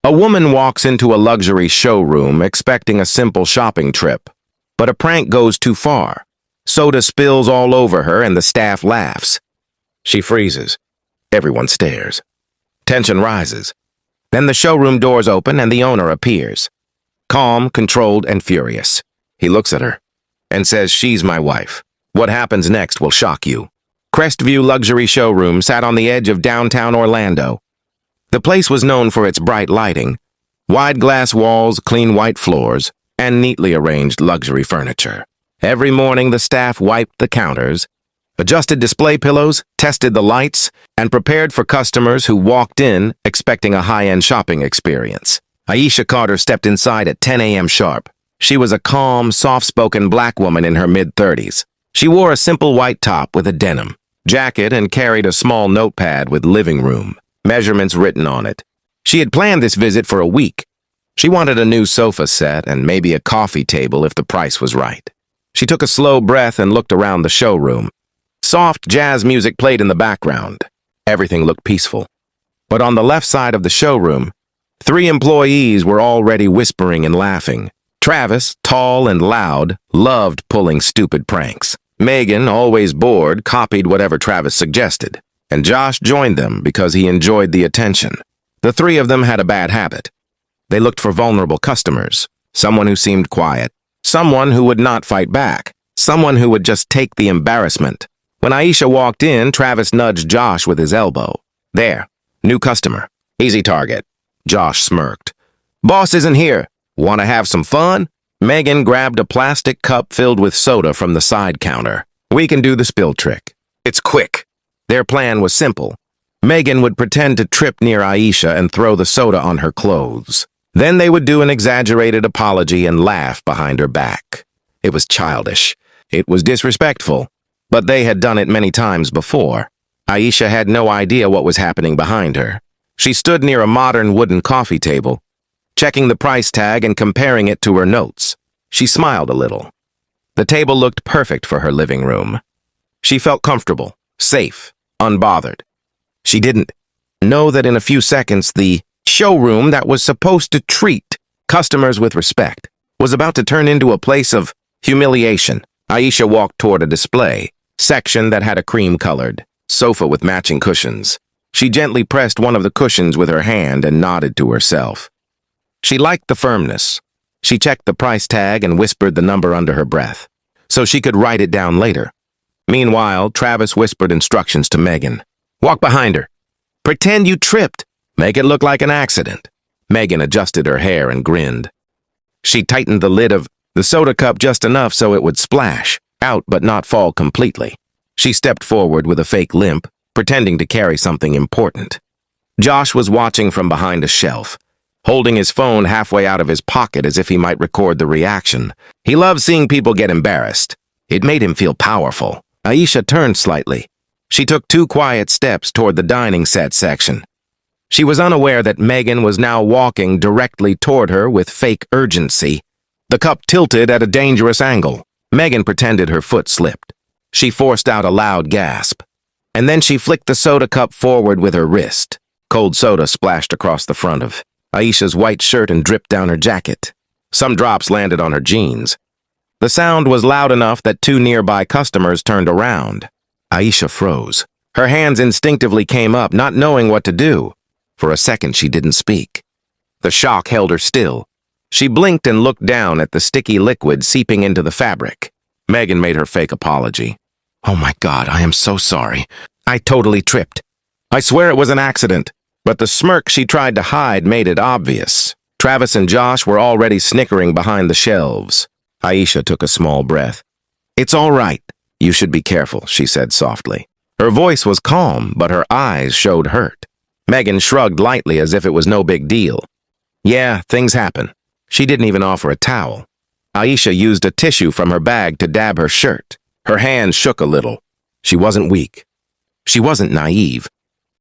A woman walks into a luxury showroom expecting a simple shopping trip. But a prank goes too far. Soda spills all over her and the staff laughs. She freezes. Everyone stares. Tension rises. Then the showroom doors open and the owner appears. Calm, controlled, and furious. He looks at her and says, "She's my wife. What happens next will shock you." Crestview Luxury Showroom sat on the edge of downtown Orlando. The place was known for its bright lighting, wide glass walls, clean white floors, and neatly arranged luxury furniture. Every morning, the staff wiped the counters, adjusted display pillows, tested the lights, and prepared for customers who walked in expecting a high-end shopping experience. Aisha Carter stepped inside at 10 a.m. sharp. She was a calm, soft-spoken black woman in her mid-30s. She wore a simple white top with a denim jacket and carried a small notepad with living room measurements written on it. She had planned this visit for a week. She wanted a new sofa set and maybe a coffee table if the price was right. She took a slow breath and looked around the showroom. Soft jazz music played in the background. Everything looked peaceful. But on the left side of the showroom, 3 employees were already whispering and laughing. Travis, tall and loud, loved pulling stupid pranks. Megan, always bored, copied whatever Travis suggested. And Josh joined them because he enjoyed the attention. The 3 of them had a bad habit. They looked for vulnerable customers, someone who seemed quiet, someone who would not fight back, someone who would just take the embarrassment. When Aisha walked in, Travis nudged Josh with his elbow. "There, new customer. Easy target." Josh smirked. "Boss isn't here. Want to have some fun?" Megan grabbed a plastic cup filled with soda from the side counter. "We can do the spill trick. It's quick." Their plan was simple. Megan would pretend to trip near Aisha and throw the soda on her clothes. Then they would do an exaggerated apology and laugh behind her back. It was childish. It was disrespectful. But they had done it many times before. Aisha had no idea what was happening behind her. She stood near a modern wooden coffee table, checking the price tag and comparing it to her notes. She smiled a little. The table looked perfect for her living room. She felt comfortable, safe, unbothered. She didn't know that in a few seconds, the showroom that was supposed to treat customers with respect was about to turn into a place of humiliation. Aisha walked toward a display section that had a cream-colored sofa with matching cushions. She gently pressed one of the cushions with her hand and nodded to herself. She liked the firmness. She checked the price tag and whispered the number under her breath, so she could write it down later. Meanwhile, Travis whispered instructions to Megan. "Walk behind her. Pretend you tripped. Make it look like an accident." Megan adjusted her hair and grinned. She tightened the lid of the soda cup just enough so it would splash out but not fall completely. She stepped forward with a fake limp, pretending to carry something important. Josh was watching from behind a shelf, holding his phone halfway out of his pocket as if he might record the reaction. He loved seeing people get embarrassed. It made him feel powerful. Aisha turned slightly. She took 2 quiet steps toward the dining set section. She was unaware that Megan was now walking directly toward her with fake urgency. The cup tilted at a dangerous angle. Megan pretended her foot slipped. She forced out a loud gasp. And then she flicked the soda cup forward with her wrist. Cold soda splashed across the front of Aisha's white shirt and dripped down her jacket. Some drops landed on her jeans. The sound was loud enough that 2 nearby customers turned around. Aisha froze. Her hands instinctively came up, not knowing what to do. For a second, she didn't speak. The shock held her still. She blinked and looked down at the sticky liquid seeping into the fabric. Megan made her fake apology. "Oh my God, I am so sorry. I totally tripped. I swear it was an accident." But the smirk she tried to hide made it obvious. Travis and Josh were already snickering behind the shelves. Aisha took a small breath. "It's all right. You should be careful," she said softly. Her voice was calm, but her eyes showed hurt. Megan shrugged lightly as if it was no big deal. "Yeah, things happen." She didn't even offer a towel. Aisha used a tissue from her bag to dab her shirt. Her hand shook a little. She wasn't weak. She wasn't naive.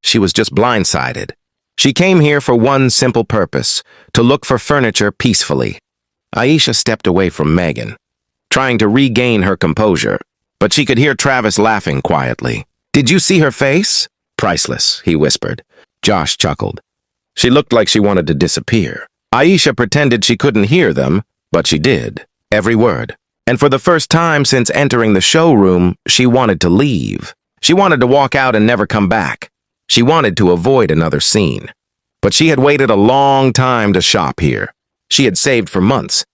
She was just blindsided. She came here for one simple purpose, to look for furniture peacefully. Aisha stepped away from Megan, trying to regain her composure, but she could hear Travis laughing quietly. "Did you see her face?" "Priceless," he whispered. Josh chuckled. She looked like she wanted to disappear. Aisha pretended she couldn't hear them, but she did, every word. And for the first time since entering the showroom, she wanted to leave. She wanted to walk out and never come back. She wanted to avoid another scene. But she had waited a long time to shop here. She had saved for months,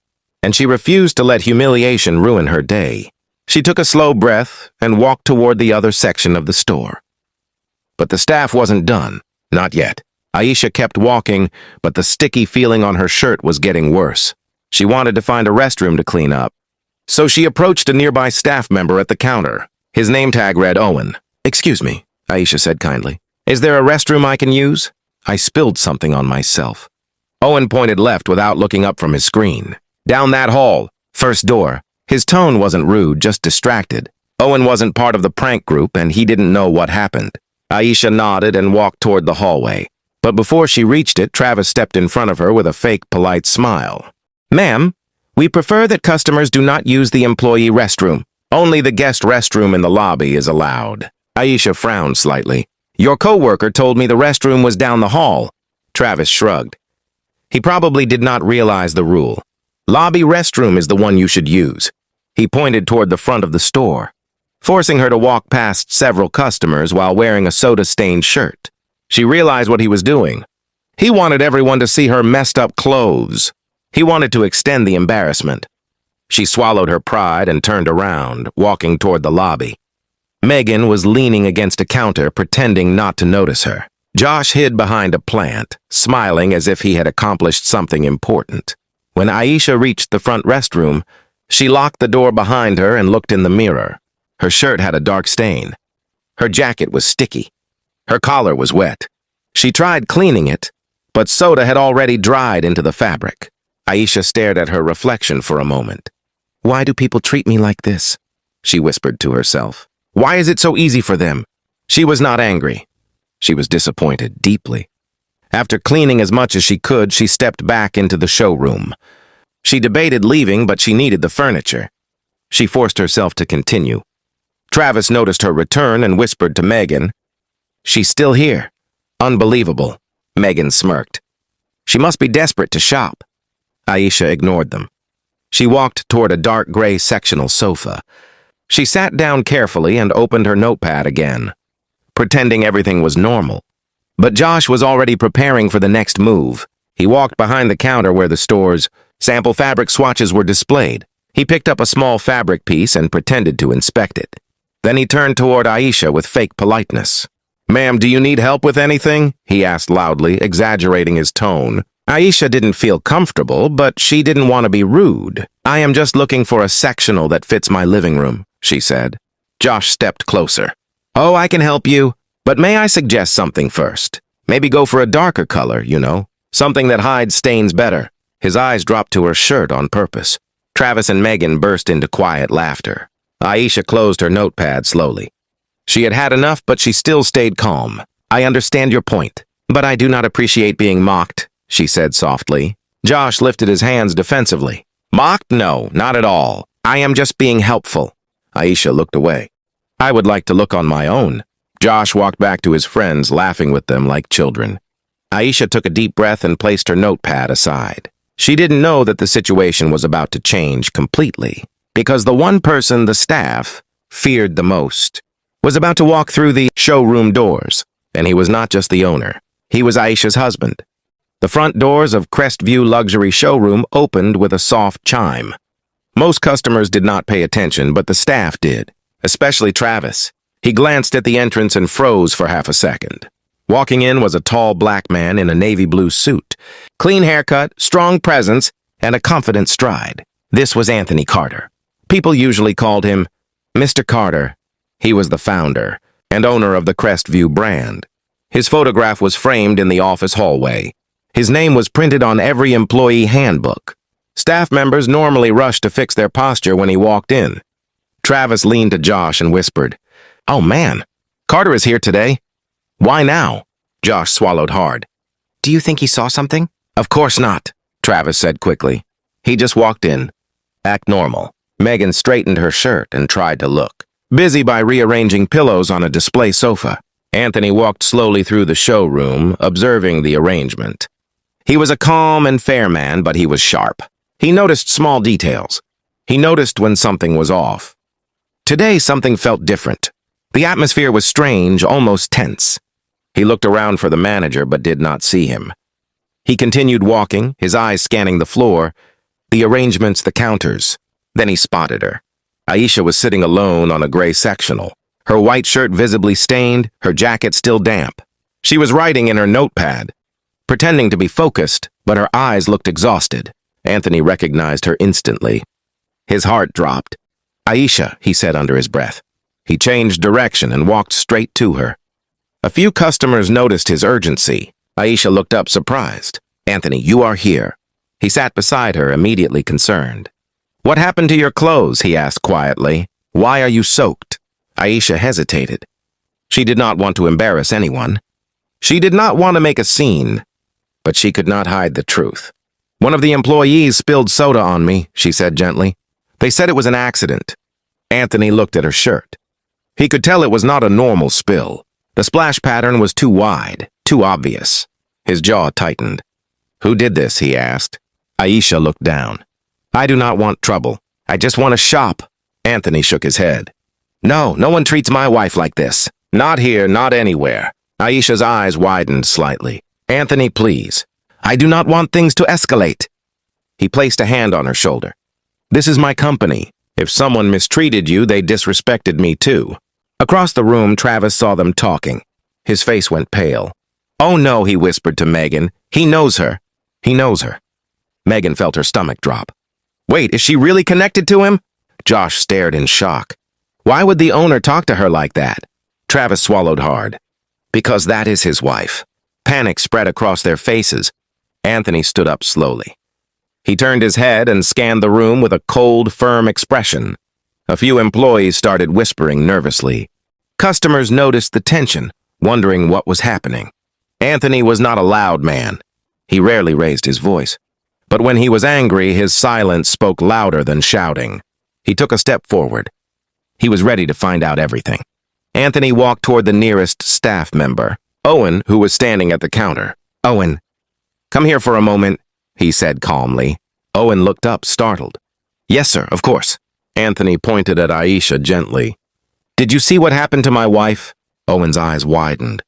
and she refused to let humiliation ruin her day. She took a slow breath and walked toward the other section of the store. But the staff wasn't done. Not yet. Aisha kept walking, but the sticky feeling on her shirt was getting worse. She wanted to find a restroom to clean up. So she approached a nearby staff member at the counter. His name tag read Owen. "Excuse me," Aisha said kindly. "Is there a restroom I can use? I spilled something on myself." Owen pointed left without looking up from his screen. "Down that hall. First door." His tone wasn't rude, just distracted. Owen wasn't part of the prank group, and he didn't know what happened. Aisha nodded and walked toward the hallway. But before she reached it, Travis stepped in front of her with a fake, polite smile. "Ma'am, we prefer that customers do not use the employee restroom. Only the guest restroom in the lobby is allowed." Aisha frowned slightly. "Your coworker told me the restroom was down the hall." Travis shrugged. He probably did not realize the rule. "Lobby restroom is the one you should use." He pointed toward the front of the store, forcing her to walk past several customers while wearing a soda-stained shirt. She realized what he was doing. He wanted everyone to see her messed-up clothes. He wanted to extend the embarrassment. She swallowed her pride and turned around, walking toward the lobby. Megan was leaning against a counter, pretending not to notice her. Josh hid behind a plant, smiling as if he had accomplished something important. When Aisha reached the front restroom, she locked the door behind her and looked in the mirror. Her shirt had a dark stain. Her jacket was sticky. Her collar was wet. She tried cleaning it, but soda had already dried into the fabric. Aisha stared at her reflection for a moment. "Why do people treat me like this?" she whispered to herself. "Why is it so easy for them?" She was not angry. She was disappointed, deeply. After cleaning as much as she could, she stepped back into the showroom. She debated leaving, but she needed the furniture. She forced herself to continue. Travis noticed her return and whispered to Megan, "She's still here." "Unbelievable," Megan smirked. "She must be desperate to shop." Aisha ignored them. She walked toward a dark gray sectional sofa. She sat down carefully and opened her notepad again, pretending everything was normal. But Josh was already preparing for the next move. He walked behind the counter where the store's sample fabric swatches were displayed. He picked up a small fabric piece and pretended to inspect it. Then he turned toward Aisha with fake politeness. "Ma'am, do you need help with anything?" he asked loudly, exaggerating his tone. Aisha didn't feel comfortable, but she didn't want to be rude. "I am just looking for a sectional that fits my living room," she said. Josh stepped closer. "Oh, I can help you, but may I suggest something first? Maybe go for a darker color, something that hides stains better." His eyes dropped to her shirt on purpose. Travis and Megan burst into quiet laughter. Aisha closed her notepad slowly. She had had enough, but she still stayed calm. "I understand your point, but I do not appreciate being mocked," she said softly. Josh lifted his hands defensively. "Mocked? No, not at all. I am just being helpful." Aisha looked away. "I would like to look on my own." Josh walked back to his friends, laughing with them like children. Aisha took a deep breath and placed her notepad aside. She didn't know that the situation was about to change completely, because the one person the staff feared the most was about to walk through the showroom doors, and he was not just the owner. He was Aisha's husband. The front doors of Crestview Luxury Showroom opened with a soft chime. Most customers did not pay attention, but the staff did, especially Travis. He glanced at the entrance and froze for half a second. Walking in was a tall black man in a navy blue suit. Clean haircut, strong presence, and a confident stride. This was Anthony Carter. People usually called him Mr. Carter. He was the founder and owner of the Crestview brand. His photograph was framed in the office hallway. His name was printed on every employee handbook. Staff members normally rushed to fix their posture when he walked in. Travis leaned to Josh and whispered, "Oh man, Carter is here today." "Why now?" Josh swallowed hard. "Do you think he saw something?" "Of course not," Travis said quickly. "He just walked in. Act normal." Megan straightened her shirt and tried to look busy by rearranging pillows on a display sofa. Anthony walked slowly through the showroom, observing the arrangement. He was a calm and fair man, but he was sharp. He noticed small details. He noticed when something was off. Today, something felt different. The atmosphere was strange, almost tense. He looked around for the manager, but did not see him. He continued walking, his eyes scanning the floor, the arrangements, the counters. Then he spotted her. Aisha was sitting alone on a gray sectional, her white shirt visibly stained, her jacket still damp. She was writing in her notepad, pretending to be focused, but her eyes looked exhausted. Anthony recognized her instantly. His heart dropped. "Aisha," he said under his breath. He changed direction and walked straight to her. A few customers noticed his urgency. Aisha looked up surprised. "Anthony, you are here." He sat beside her, immediately concerned. "What happened to your clothes?" he asked quietly. "Why are you soaked?" Aisha hesitated. She did not want to embarrass anyone. She did not want to make a scene, but she could not hide the truth. "One of the employees spilled soda on me," she said gently. "They said it was an accident." Anthony looked at her shirt. He could tell it was not a normal spill. The splash pattern was too wide, too obvious. His jaw tightened. "Who did this?" he asked. Aisha looked down. "I do not want trouble. I just want to shop." Anthony shook his head. No one treats my wife like this. Not here, not anywhere." Aisha's eyes widened slightly. "Anthony, please. I do not want things to escalate." He placed a hand on her shoulder. "This is my company. If someone mistreated you, they disrespected me too." Across the room, Travis saw them talking. His face went pale. "Oh no," he whispered to Megan. "He knows her. He knows her." Megan felt her stomach drop. "Wait, is she really connected to him?" Josh stared in shock. "Why would the owner talk to her like that?" Travis swallowed hard. "Because that is his wife." Panic spread across their faces. Anthony stood up slowly. He turned his head and scanned the room with a cold, firm expression. A few employees started whispering nervously. Customers noticed the tension, wondering what was happening. Anthony was not a loud man. He rarely raised his voice. But when he was angry, his silence spoke louder than shouting. He took a step forward. He was ready to find out everything. Anthony walked toward the nearest staff member, Owen, who was standing at the counter. "Owen, come here for a moment," he said calmly. Owen looked up, startled. "Yes, sir, of course." Anthony pointed at Aisha gently. "Did you see what happened to my wife?" Owen's eyes widened.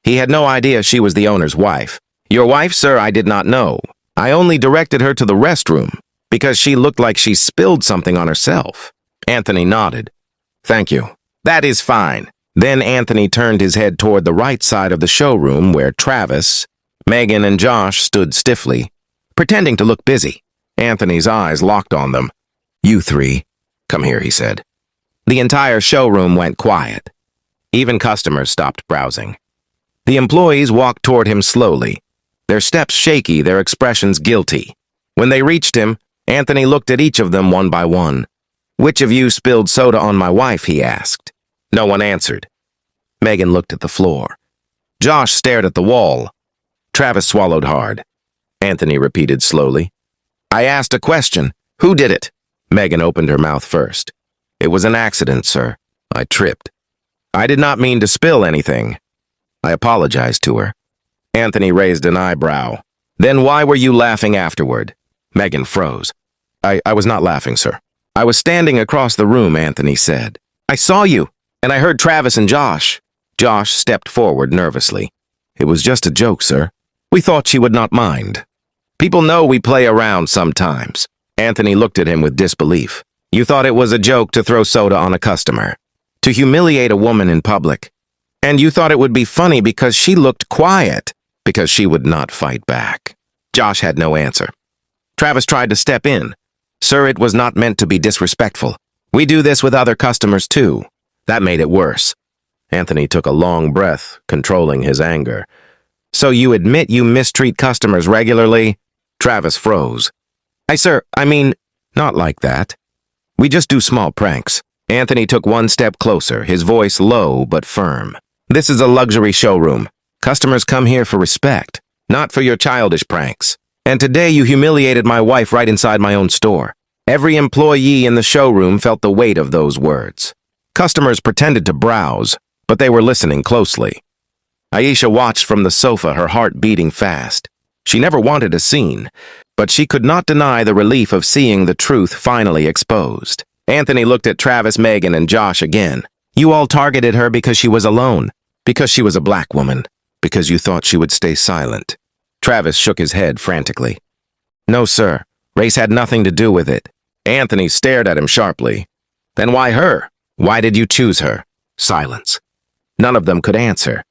He had no idea she was the owner's wife. "Your wife, sir, I did not know. I only directed her to the restroom because she looked like she spilled something on herself." Anthony nodded. "Thank you. That is fine." Then Anthony turned his head toward the right side of the showroom where Travis, Megan, and Josh stood stiffly, pretending to look busy. Anthony's eyes locked on them. "You three, come here," he said. The entire showroom went quiet. Even customers stopped browsing. The employees walked toward him slowly, their steps shaky, their expressions guilty. When they reached him, Anthony looked at each of them one by one. "Which of you spilled soda on my wife?" he asked. No one answered. Megan looked at the floor. Josh stared at the wall. Travis swallowed hard. Anthony repeated slowly. "I asked a question. Who did it?" Megan opened her mouth first. "It was an accident, sir. I tripped. I did not mean to spill anything." I apologized to her. Anthony raised an eyebrow. "Then why were you laughing afterward?" Megan froze. I was not laughing, sir. "I was standing across the room," Anthony said. "I saw you, and I heard Travis and Josh." Josh stepped forward nervously. "It was just a joke, sir. We thought she would not mind. People know we play around sometimes." Anthony looked at him with disbelief. "You thought it was a joke to throw soda on a customer, to humiliate a woman in public. And you thought it would be funny because she looked quiet, because she would not fight back." Josh had no answer. Travis tried to step in. "Sir, it was not meant to be disrespectful. We do this with other customers too." That made it worse. Anthony took a long breath, controlling his anger. "So you admit you mistreat customers regularly?" Travis froze. I mean, not like that. We just do small pranks." Anthony took one step closer, his voice low but firm. "This is a luxury showroom. Customers come here for respect, not for your childish pranks. And today you humiliated my wife right inside my own store." Every employee in the showroom felt the weight of those words. Customers pretended to browse, but they were listening closely. Aisha watched from the sofa, her heart beating fast. She never wanted a scene, but she could not deny the relief of seeing the truth finally exposed. Anthony looked at Travis, Megan, and Josh again. You all targeted her because she was alone, because she was a black woman, because you thought she would stay silent. Travis shook his head frantically. No, sir. Race had nothing to do with it. Anthony stared at him sharply. Then why her? Why did you choose her? Silence. None of them could answer.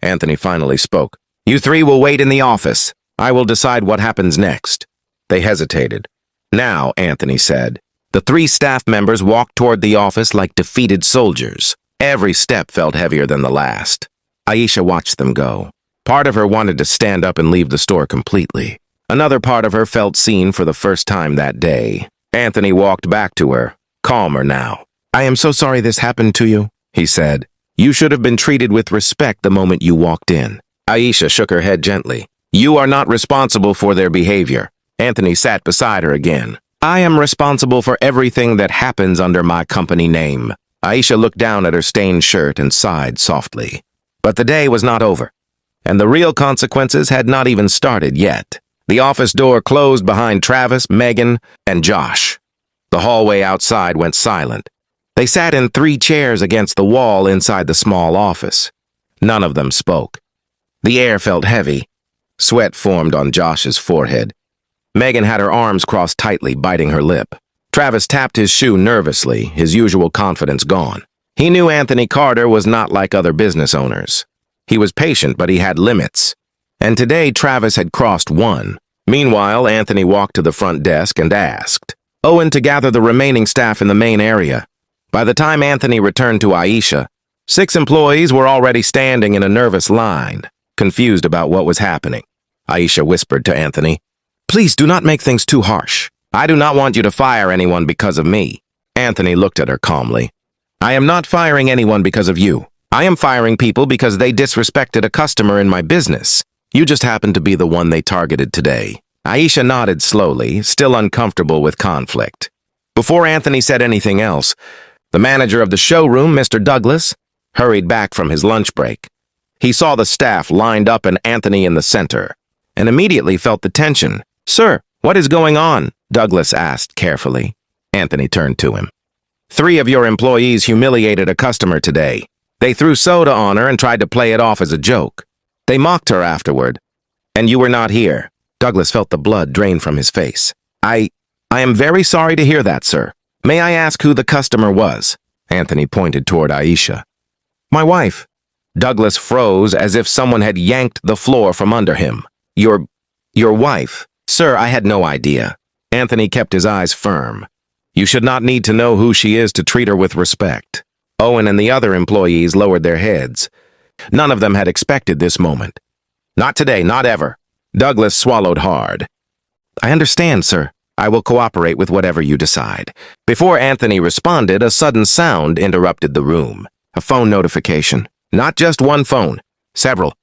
Anthony finally spoke. You three will wait in the office. I will decide what happens next. They hesitated. Now, Anthony said. The three staff members walked toward the office like defeated soldiers. Every step felt heavier than the last. Aisha watched them go. Part of her wanted to stand up and leave the store completely. Another part of her felt seen for the first time that day. Anthony walked back to her, calmer now. I am so sorry this happened to you, he said. You should have been treated with respect the moment you walked in. Aisha shook her head gently. You are not responsible for their behavior. Anthony sat beside her again. I am responsible for everything that happens under my company name. Aisha looked down at her stained shirt and sighed softly. But the day was not over, and the real consequences had not even started yet. The office door closed behind Travis, Megan, and Josh. The hallway outside went silent. They sat in 3 chairs against the wall inside the small office. None of them spoke. The air felt heavy. Sweat formed on Josh's forehead. Megan had her arms crossed tightly, biting her lip. Travis tapped his shoe nervously, his usual confidence gone. He knew Anthony Carter was not like other business owners. He was patient, but he had limits. And today, Travis had crossed one. Meanwhile, Anthony walked to the front desk and asked Owen to gather the remaining staff in the main area. By the time Anthony returned to Aisha, 6 employees were already standing in a nervous line, confused about what was happening. Aisha whispered to Anthony, Please do not make things too harsh. I do not want you to fire anyone because of me. Anthony looked at her calmly. I am not firing anyone because of you. I am firing people because they disrespected a customer in my business. You just happened to be the one they targeted today. Aisha nodded slowly, still uncomfortable with conflict. Before Anthony said anything else, the manager of the showroom, Mr. Douglas, hurried back from his lunch break. He saw the staff lined up and Anthony in the center, and immediately felt the tension. Sir, what is going on? Douglas asked carefully. Anthony turned to him. 3 of your employees humiliated a customer today. They threw soda on her and tried to play it off as a joke. They mocked her afterward. And you were not here. Douglas felt the blood drain from his face. I am very sorry to hear that, sir. May I ask who the customer was? Anthony pointed toward Aisha. My wife. Douglas froze as if someone had yanked the floor from under him. Your wife? Sir, I had no idea. Anthony kept his eyes firm. You should not need to know who she is to treat her with respect. Owen and the other employees lowered their heads. None of them had expected this moment. Not today, not ever. Douglas swallowed hard. I understand, sir. I will cooperate with whatever you decide. Before Anthony responded, a sudden sound interrupted the room. A phone notification. Not just one phone. Several.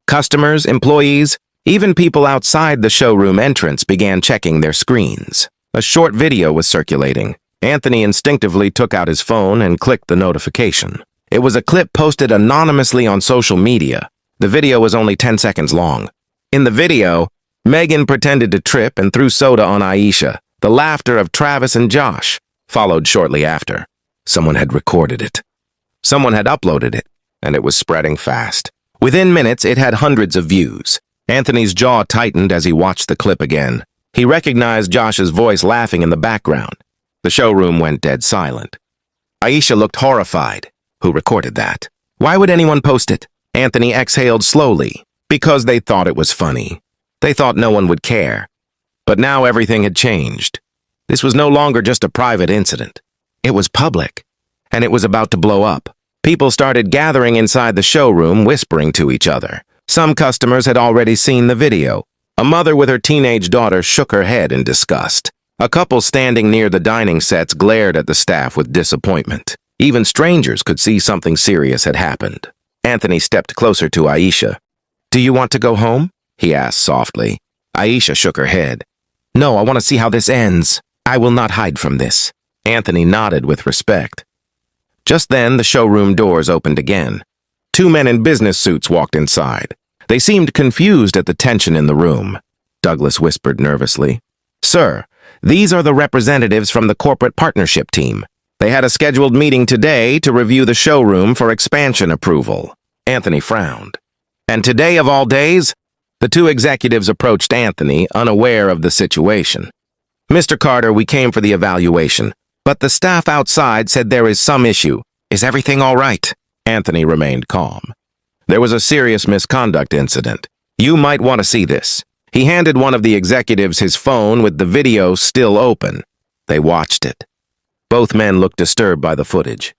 Customers, employees, even people outside the showroom entrance began checking their screens. A short video was circulating. Anthony instinctively took out his phone and clicked the notification. It was a clip posted anonymously on social media. The video was only 10 seconds long. In the video, Megan pretended to trip and threw soda on Aisha. The laughter of Travis and Josh followed shortly after. Someone had recorded it. Someone had uploaded it, and it was spreading fast. Within minutes, it had hundreds of views. Anthony's jaw tightened as he watched the clip again. He recognized Josh's voice laughing in the background. The showroom went dead silent. Aisha looked horrified. Who recorded that? Why would anyone post it? Anthony exhaled slowly. Because they thought it was funny. They thought no one would care. But now everything had changed. This was no longer just a private incident. It was public, and it was about to blow up. People started gathering inside the showroom, whispering to each other. Some customers had already seen the video. A mother with her teenage daughter shook her head in disgust. A couple standing near the dining sets glared at the staff with disappointment. Even strangers could see something serious had happened. Anthony stepped closer to Aisha. Do you want to go home? He asked softly. Aisha shook her head. No, I want to see how this ends. I will not hide from this. Anthony nodded with respect. Just then, the showroom doors opened again. Two men in business suits walked inside. They seemed confused at the tension in the room. Douglas whispered nervously, "Sir, these are the representatives from the corporate partnership team. They had a scheduled meeting today to review the showroom for expansion approval." Anthony frowned. And today of all days? The two executives approached Anthony, unaware of the situation. "Mr. Carter, we came for the evaluation, but the staff outside said there is some issue. Is everything all right?" Anthony remained calm. "There was a serious misconduct incident. You might want to see this." He handed one of the executives his phone with the video still open. They watched it. Both men looked disturbed by the footage.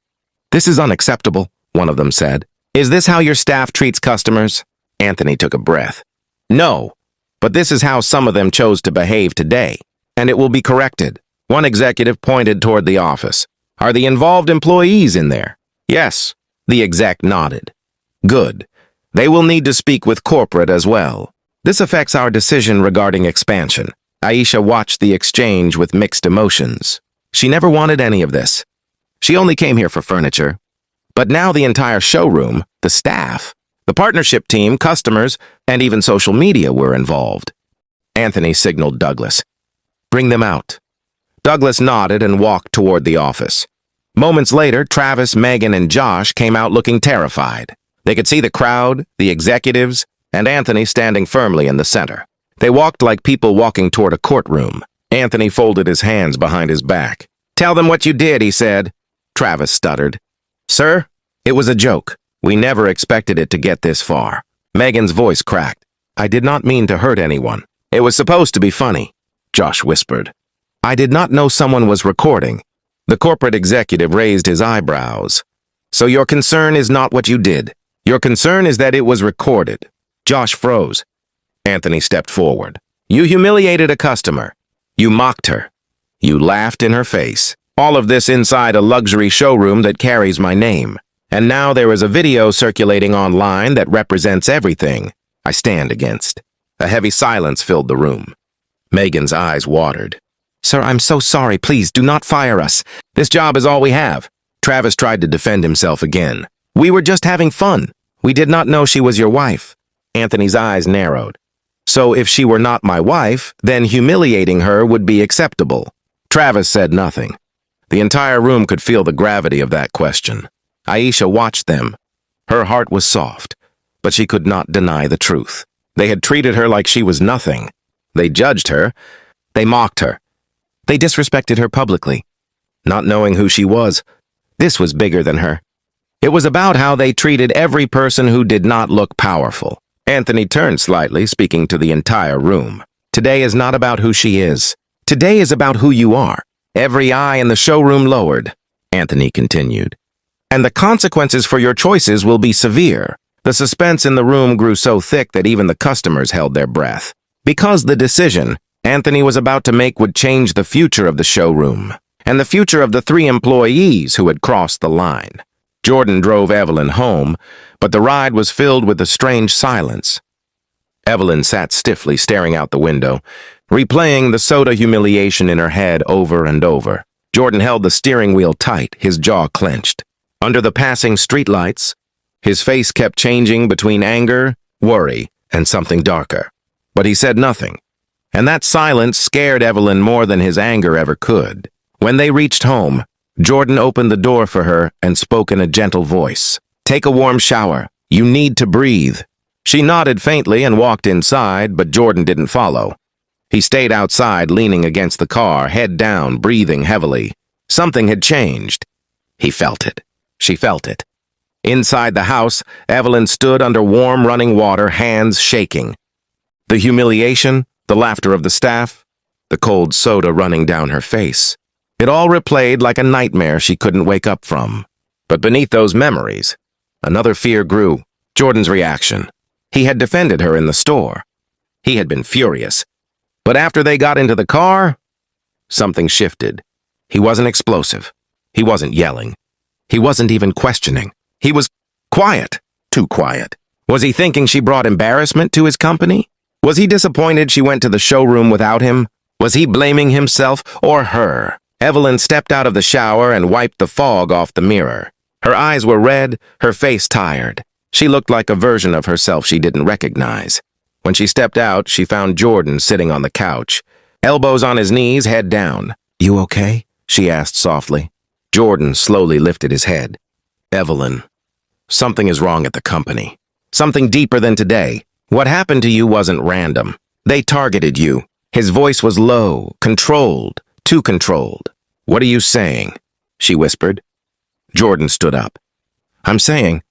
"This is unacceptable," one of them said. "Is this how your staff treats customers?" Anthony took a breath. "No, but this is how some of them chose to behave today, and it will be corrected." One executive pointed toward the office. "Are the involved employees in there?" "Yes," the exec nodded. "Good. They will need to speak with corporate as well. This affects our decision regarding expansion." Aisha watched the exchange with mixed emotions. She never wanted any of this. She only came here for furniture. But now the entire showroom, the staff, the partnership team, customers, and even social media were involved. Anthony signaled Douglas. "Bring them out." Douglas nodded and walked toward the office. Moments later, Travis, Megan, and Josh came out looking terrified. They could see the crowd, the executives, and Anthony standing firmly in the center. They walked like people walking toward a courtroom. Anthony folded his hands behind his back. "Tell them what you did," he said. Travis stuttered. "Sir, it was a joke. We never expected it to get this far." Megan's voice cracked. "I did not mean to hurt anyone. It was supposed to be funny." Josh whispered. "I did not know someone was recording." The corporate executive raised his eyebrows. "So your concern is not what you did. Your concern is that it was recorded." Josh froze. Anthony stepped forward. "You humiliated a customer. You mocked her. You laughed in her face. All of this inside a luxury showroom that carries my name. And now there is a video circulating online that represents everything I stand against." A heavy silence filled the room. Megan's eyes watered. "Sir, I'm so sorry. Please do not fire us. This job is all we have." Travis tried to defend himself again. "We were just having fun. We did not know she was your wife." Anthony's eyes narrowed. "So if she were not my wife, then humiliating her would be acceptable." Travis said nothing. The entire room could feel the gravity of that question. Aisha watched them. Her heart was soft, but she could not deny the truth. They had treated her like she was nothing. They judged her. They mocked her. They disrespected her publicly, not knowing who she was. This was bigger than her. It was about how they treated every person who did not look powerful. Anthony turned slightly, speaking to the entire room. "Today is not about who she is. Today is about who you are." Every eye in the showroom lowered. Anthony continued. "And the consequences for your choices will be severe." The suspense in the room grew so thick that even the customers held their breath. Because the decision Anthony was about to make would change the future of the showroom, and the future of the 3 employees who had crossed the line. Jordan drove Evelyn home, but the ride was filled with a strange silence. Evelyn sat stiffly staring out the window, replaying the soda humiliation in her head over and over. Jordan held the steering wheel tight, his jaw clenched. Under the passing streetlights, his face kept changing between anger, worry, and something darker. But he said nothing, and that silence scared Evelyn more than his anger ever could. When they reached home, Jordan opened the door for her and spoke in a gentle voice. "Take a warm shower. You need to breathe." She nodded faintly and walked inside, but Jordan didn't follow. He stayed outside, leaning against the car, head down, breathing heavily. Something had changed. He felt it. She felt it. Inside the house, Evelyn stood under warm running water, hands shaking. The humiliation, the laughter of the staff, the cold soda running down her face. It all replayed like a nightmare she couldn't wake up from. But beneath those memories, another fear grew. Jordan's reaction. He had defended her in the store. He had been furious. But after they got into the car, something shifted. He wasn't explosive. He wasn't yelling. He wasn't even questioning. He was quiet. Too quiet. Was he thinking she brought embarrassment to his company? Was he disappointed she went to the showroom without him? Was he blaming himself or her? Evelyn stepped out of the shower and wiped the fog off the mirror. Her eyes were red, her face tired. She looked like a version of herself she didn't recognize. When she stepped out, she found Jordan sitting on the couch, elbows on his knees, head down. "You okay?" she asked softly. Jordan slowly lifted his head. "Evelyn, something is wrong at the company. Something deeper than today. What happened to you wasn't random. They targeted you." His voice was low, controlled, too controlled. "What are you saying?" she whispered. Jordan stood up. "I'm saying,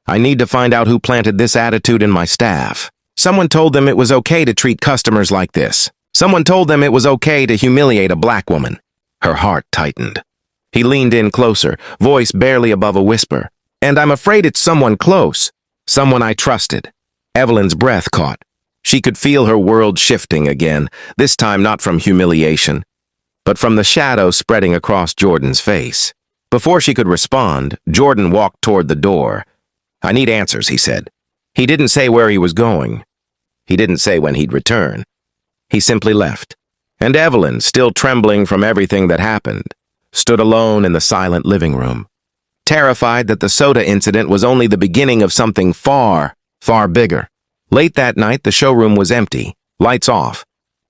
I need to find out who planted this attitude in my staff. Someone told them it was okay to treat customers like this. Someone told them it was okay to humiliate a black woman." Her heart tightened. He leaned in closer, voice barely above a whisper. "And I'm afraid it's someone close, someone I trusted." Evelyn's breath caught. She could feel her world shifting again, this time not from humiliation, but from the shadow spreading across Jordan's face. Before she could respond, Jordan walked toward the door. "I need answers," he said. He didn't say where he was going. He didn't say when he'd return. He simply left. And Evelyn, still trembling from everything that happened, stood alone in the silent living room, terrified that the soda incident was only the beginning of something far, far bigger. Late that night, the showroom was empty, lights off,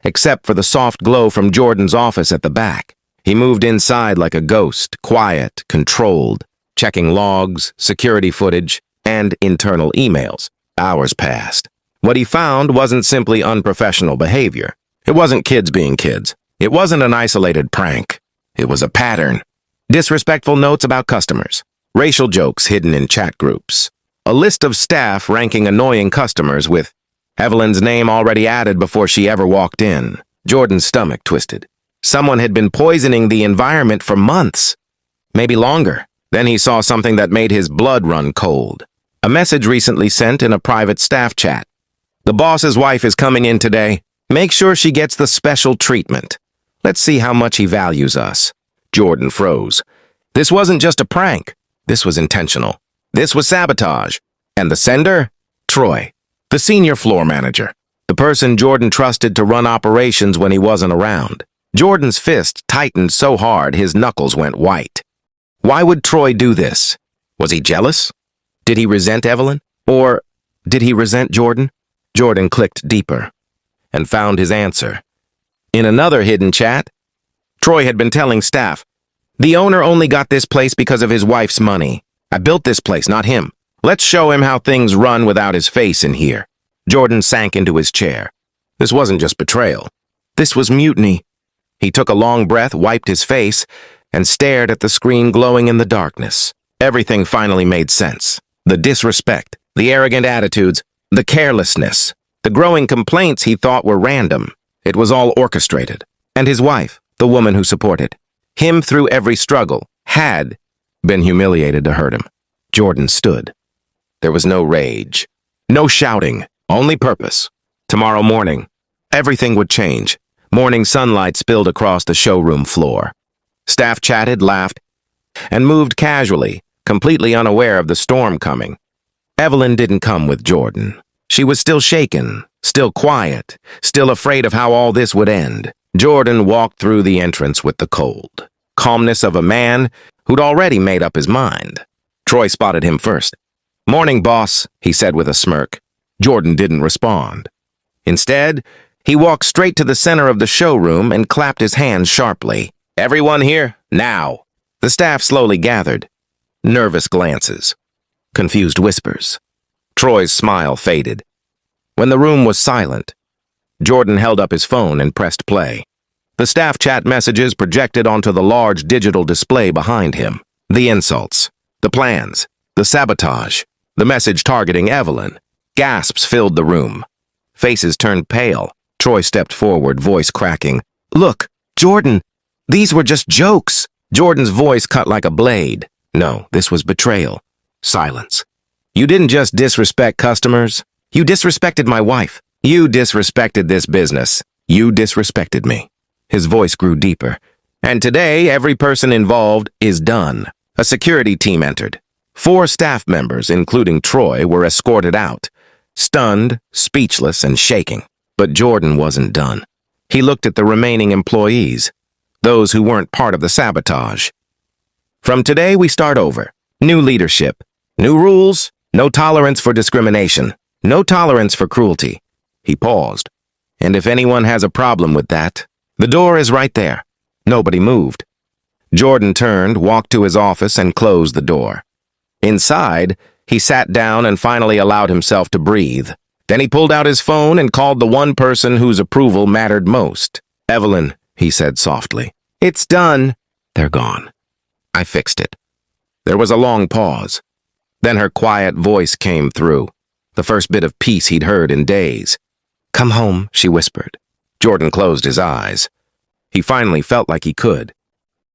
except for the soft glow from Jordan's office at the back. He moved inside like a ghost, quiet, controlled, checking logs, security footage, and internal emails. Hours passed. What he found wasn't simply unprofessional behavior. It wasn't kids being kids. It wasn't an isolated prank. It was a pattern. Disrespectful notes about customers, racial jokes hidden in chat groups, a list of staff ranking annoying customers with Evelyn's name already added before she ever walked in. Jordan's stomach twisted. Someone had been poisoning the environment for months, maybe longer. Then he saw something that made his blood run cold. A message recently sent in a private staff chat. "The boss's wife is coming in today. Make sure she gets the special treatment. Let's see how much he values us." Jordan froze. This wasn't just a prank. This was intentional. This was sabotage. And the sender? Troy, the senior floor manager, the person Jordan trusted to run operations when he wasn't around. Jordan's fist tightened so hard his knuckles went white. Why would Troy do this? Was he jealous? Did he resent Evelyn? Or did he resent Jordan? Jordan clicked deeper and found his answer. In another hidden chat, Troy had been telling staff, "The owner only got this place because of his wife's money. I built this place, not him. Let's show him how things run without his face in here." Jordan sank into his chair. This wasn't just betrayal. This was mutiny. He took a long breath, wiped his face, and stared at the screen glowing in the darkness. Everything finally made sense. The disrespect, the arrogant attitudes, the carelessness, the growing complaints he thought were random. It was all orchestrated. And his wife, the woman who supported him through every struggle, had been humiliated to hurt him. Jordan stood. There was no rage, no shouting, only purpose. Tomorrow morning, everything would change. Morning sunlight spilled across the showroom floor. Staff chatted, laughed, and moved casually, completely unaware of the storm coming. Evelyn didn't come with Jordan. She was still shaken, still quiet, still afraid of how all this would end. Jordan walked through the entrance with the cold calmness of a man who'd already made up his mind. Troy spotted him first. "Morning, boss," he said with a smirk. Jordan didn't respond. Instead, he walked straight to the center of the showroom and clapped his hands sharply. "Everyone here, now." The staff slowly gathered. Nervous glances. Confused whispers. Troy's smile faded. When the room was silent, Jordan held up his phone and pressed play. The staff chat messages projected onto the large digital display behind him. The insults, the plans, the sabotage, the message targeting Evelyn. Gasps filled the room. Faces turned pale. Troy stepped forward, voice cracking. "Look, Jordan, these were just jokes." Jordan's voice cut like a blade. No, this was betrayal. Silence. "You didn't just disrespect customers. You disrespected my wife. You disrespected this business. You disrespected me." His voice grew deeper. "And today, every person involved is done." A security team entered. 4 staff members, including Troy, were escorted out, stunned, speechless, and shaking. But Jordan wasn't done. He looked at the remaining employees, those who weren't part of the sabotage. "From today, we start over. New leadership, new rules, No tolerance for discrimination. No tolerance for cruelty. He paused. And if anyone has a problem with that, the door is right there. Nobody moved. Jordan turned, walked to his office, and closed the door. Inside, he sat down and finally allowed himself to breathe. Then he pulled out his phone and called the one person whose approval mattered most. "Evelyn," he said softly. "It's done." "They're gone. I fixed it." There was a long pause. Then her quiet voice came through, the first bit of peace he'd heard in days. "Come home," she whispered. Jordan closed his eyes. He finally felt like he could.